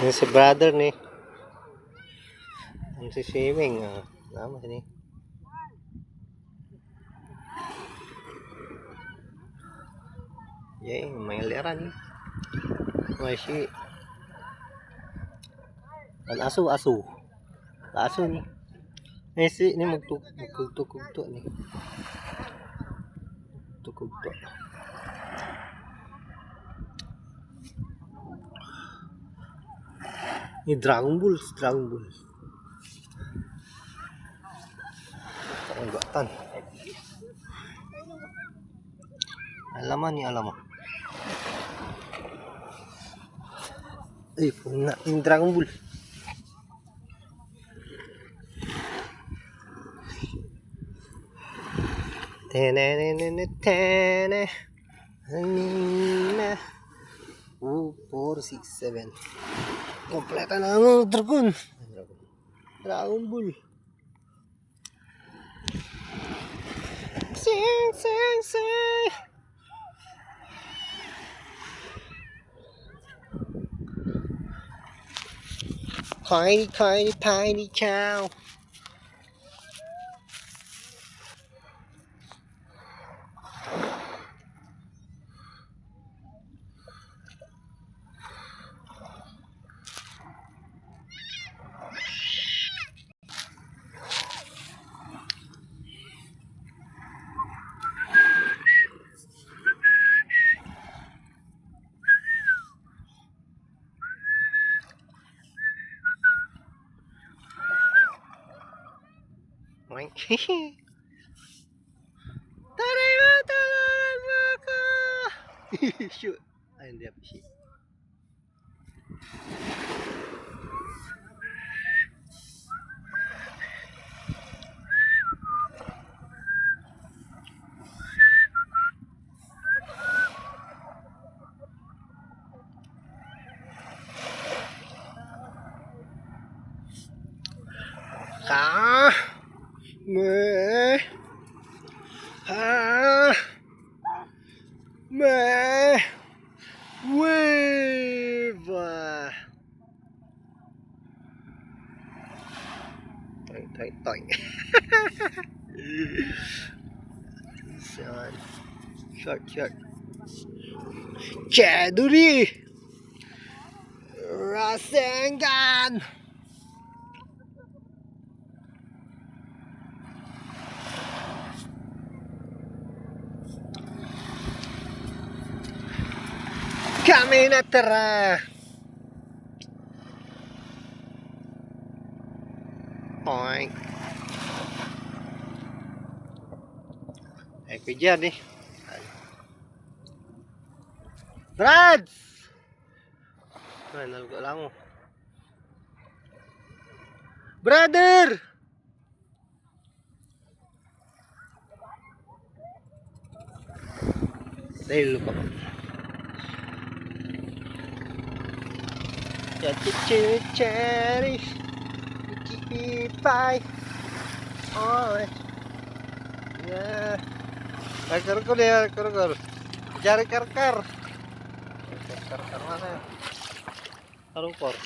Yung si brother ni. Yung si swimming. Nama sini. Yay, may liran ni. Masih. An asu. Asu ni. Si ni magtukugto ni. Tukugto. Ini Dragon Ball. Tanggatan. Alaman. Punna ini Dragon Ball. Tene. 467. Kompletan ang Dragon Ball. Sing. Tiny cow. Tulungan mo ako. Shoot. Ay, hindi ako shoot. Wave. Toy. Short. Chaduri. Rasengan. Kami natara. Poing. Kejar nih. Brad. Mana lu langu. Brother. Dahil lupa. Cherry. Pie. Oh. Yeah. Kar. Jari kar. Kar mana? Harupor.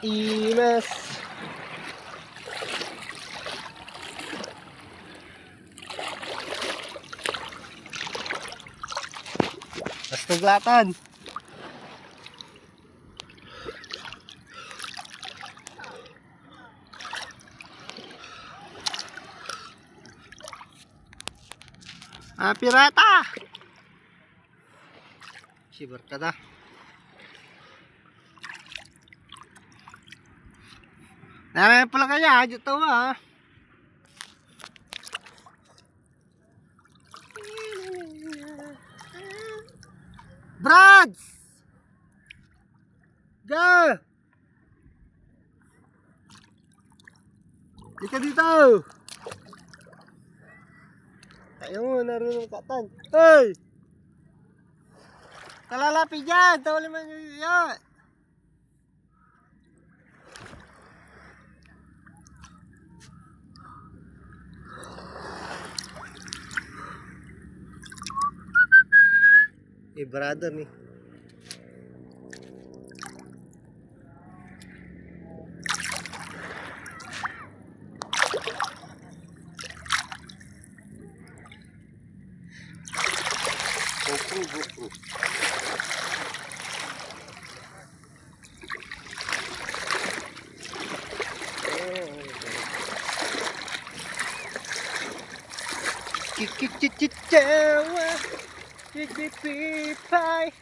Imas. Naglatan. Pirata. Si berkata. Nara pala kaya aja tahu ah. Brads. Go. Ika dito. Ayun, narunong katan. Hey! Kalalapi dyan. Tawali man yun. brother ni. GoPro. Jawa, pie.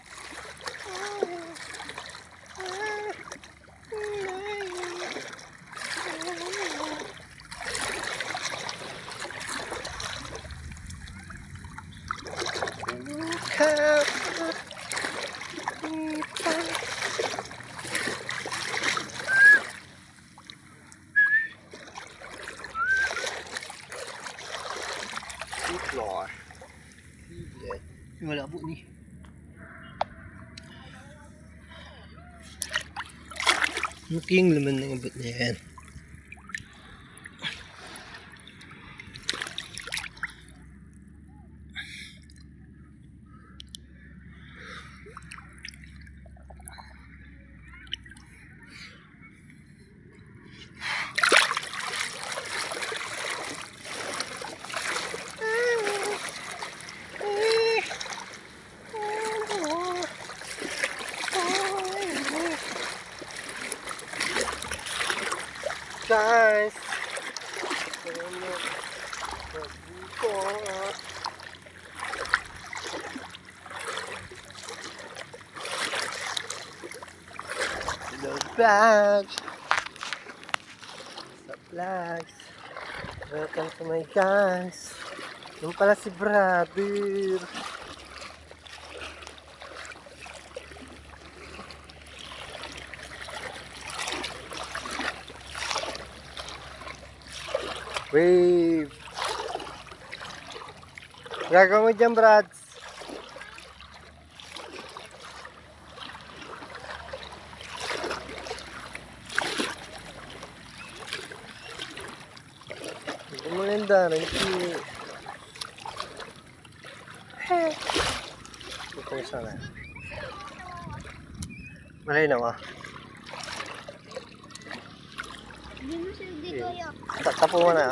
Floor. Wala po ni. Muking laman ng abot na yan. Guys, hello vlogs. What's up vlogs? Welcome to my guys. Yung pala si brother. Wave. Gagawa mo dyan, Brads. Hindi mo linda, hindi. Ito yung sana. Malay na ba? Tapo mo na.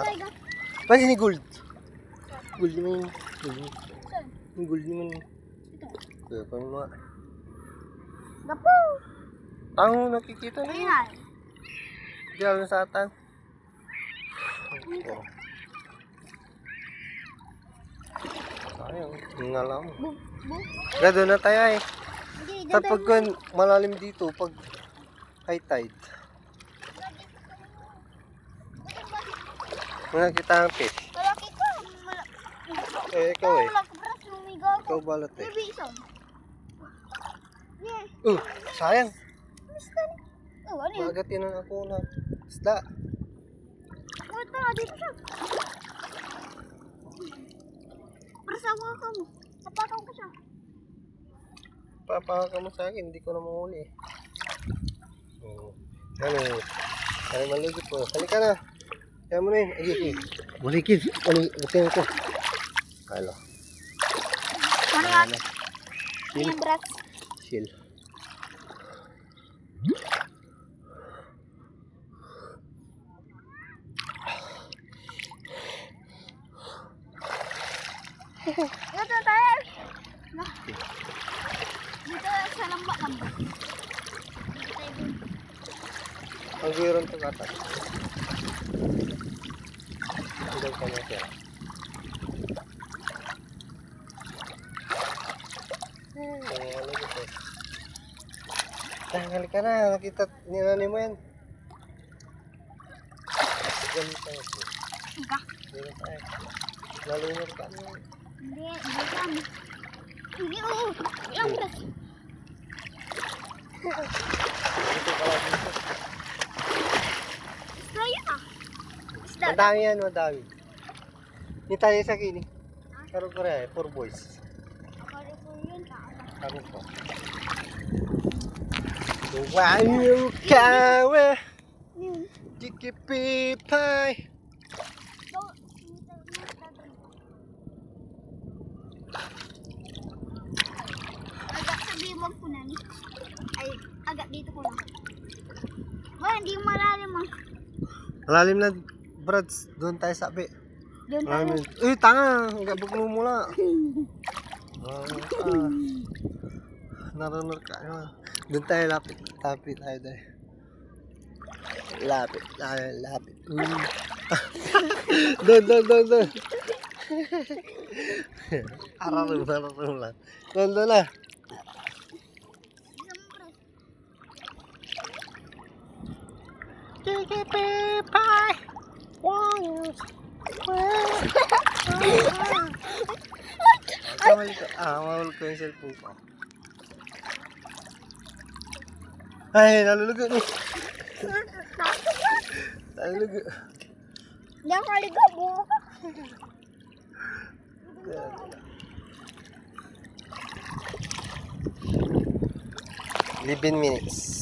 Pwede ni gold. Gold naman yun. Yung gold naman yun. Kaya pa mga. Gapo! Tango nakikita na yun. Ayan. Hindi ako sa atan. Ayaw. Yung alam. Gado na tayo eh. Kapag malalim dito, pag high tide. Nakita ang fish. Malaki ka. Eh, ikaw eh. Malaki bras, lumigaw ko. Ikaw balot eh. Baby, isang. Yeah. Sayang. Basta. Oh, ano yun? Magatinan ako na isda. Wata, dito siya. Prasawa ka mo. Napakaw ka siya. Papaka mo sa akin, hindi ko na mahuli eh. Ano? Ano maligit po. Halika na. Kaya mo na yun. Ay, maligit. Butin ko. Halo. Ano yan? Ayan, bras. Chill. Dito tayo. Dito sa lambak-lambak. Dito tayo dun. Ang giron to kata. Hindi ko na siya. Ano dito? Halika na. Nakita ninani mo yan. Ganito ako. Ika? Ganito tayo. Lalunod ka mo. Hindi kami. Hindi, oo. Ilang bras. Dito pala dito. Isda yan ah. Isda. Madami yan, madami. Hindi tayo sa kini. Karo ko rin, 4 boys. Akala ko yun. Karo ko. Wayo kawe, Yun. jikipipay. Malalim na, Brads. Doon tayo sabi. Doon tayo. Malalim. Uy, tanga. Gabog mo mula. Narunod ka. Doon tayo lapit. Lapit tayo dahil. Lapit. Lapit. Doon. Ararum lang. Doon na. Bye. Mahulog ko yung cellphone ko. Ay, nalulugo ni. Nalulugo. Hindi ako kaligab mo. 11 minutes.